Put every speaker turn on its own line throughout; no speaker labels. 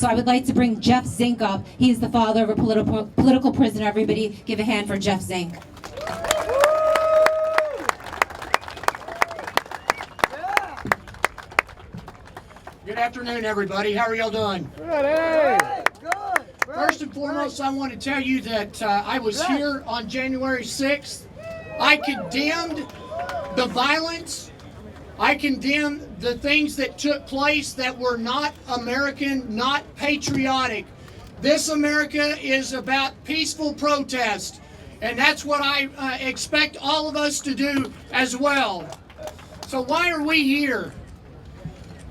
So I would like to bring Jeff Zink up. He's the father of a political prisoner. Everybody give a hand for Jeff Zink.
Good afternoon, everybody. How are y'all doing?
Good. Hey.
Good.
First and foremost, I want to tell you that I was here on January 6th. I condemned the violence. I condemned the things that took place that were not American, not patriotic. This America is about peaceful protest, and that's what I expect all of us to do as well. So why are we here?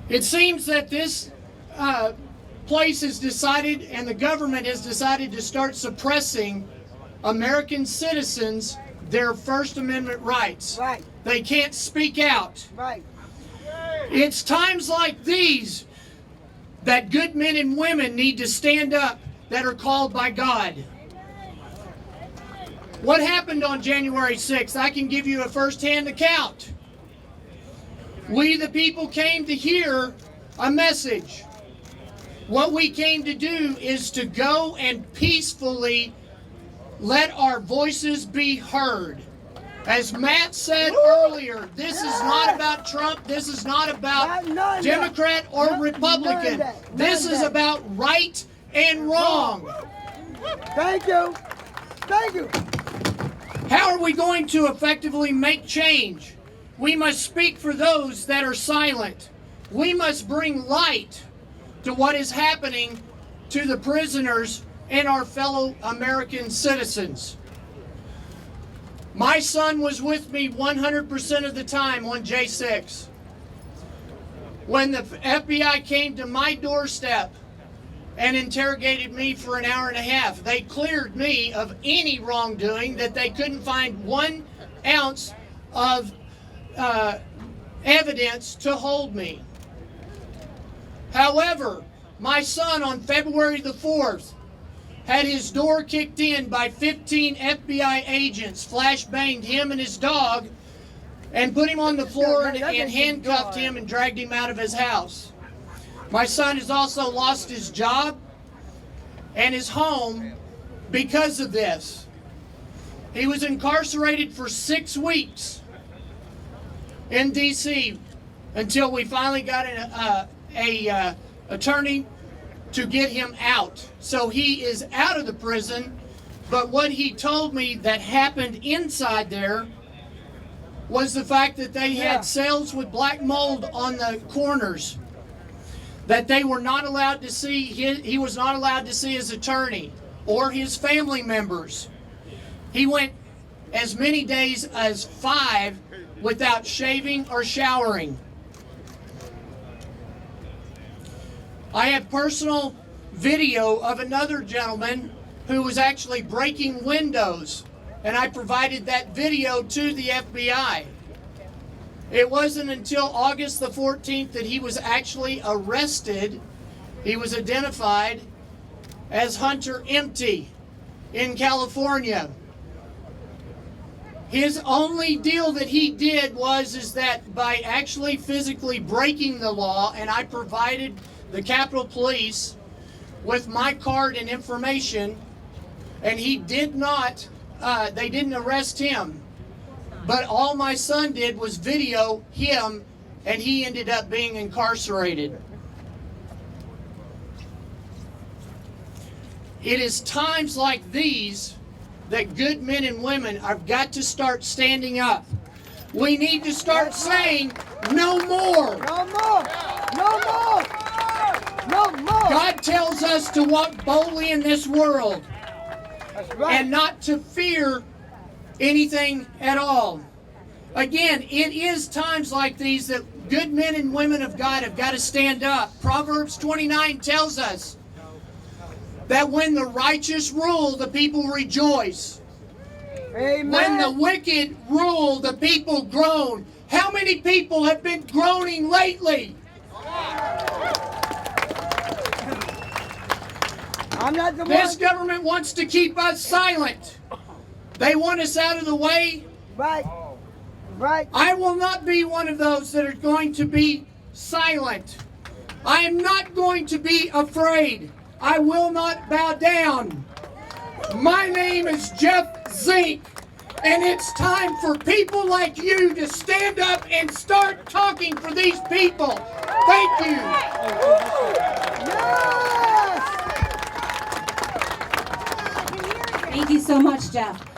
It seems that this place has decided, and the government has decided to start suppressing American citizens, their First Amendment rights.
Right.
They can't speak out.
Right.
It's times like these that good men and women need to stand up that are called by God. What happened on January 6th? I can give you a first-hand account. We, the people, came to hear a message. What we came to do is to go and peacefully let our voices be heard. As Matt said earlier, this is not about Trump. This is not about Democrat or Republican. This is about right and wrong.
Thank you. Thank you.
How are we going to effectively make change? We must speak for those that are silent. We must bring light to what is happening to the prisoners and our fellow American citizens. My son was with me 100% of the time on J6. When the FBI came to my doorstep and interrogated me for an hour and a half, they cleared me of any wrongdoing, that they couldn't find 1 ounce of evidence to hold me. However, my son on February the 4th had his door kicked in by 15 FBI agents, flashbanged him and his dog, and put him on the floor and handcuffed him and dragged him out of his house. My son has also lost his job and his home because of this. He was incarcerated for 6 weeks in D.C. until we finally got an attorney to get him out. So he is out of the prison, but what he told me that happened inside there was the fact that they had cells with black mold on the corners, that they were not allowed to see, he was not allowed to see his attorney or his family members. He went as many days as 5 without shaving or showering. I have personal video of another gentleman who was actually breaking windows, and I provided that video to the FBI. It wasn't until August the 14th that he was actually arrested. He was identified as Hunter Empty in California. His only deal that he did is that by actually physically breaking the law, and I provided the Capitol Police with my card and information, and he did not, they didn't arrest him. But all my son did was video him, and he ended up being incarcerated. It is times like these that good men and women have got to start standing up. We need to start saying, no more.
No more. No more. No more.
God tells us to walk boldly in this world.
That's right.
And not to fear anything at all. Again, it is times like these that good men and women of God have got to stand up. Proverbs 29 tells us that when the righteous rule, the people rejoice.
Amen.
When the wicked rule, the people groan. How many people have been groaning lately?
I'm not the
This
one.
government wants to keep us silent. They want us out of the way.
Right. Right.
I will not be one of those that are going to be silent. I am not going to be afraid. I will not bow down. My name is Jeff Zink, and it's time for people like you to stand up and start talking for these people. Thank you.
Thank you so much, Jeff.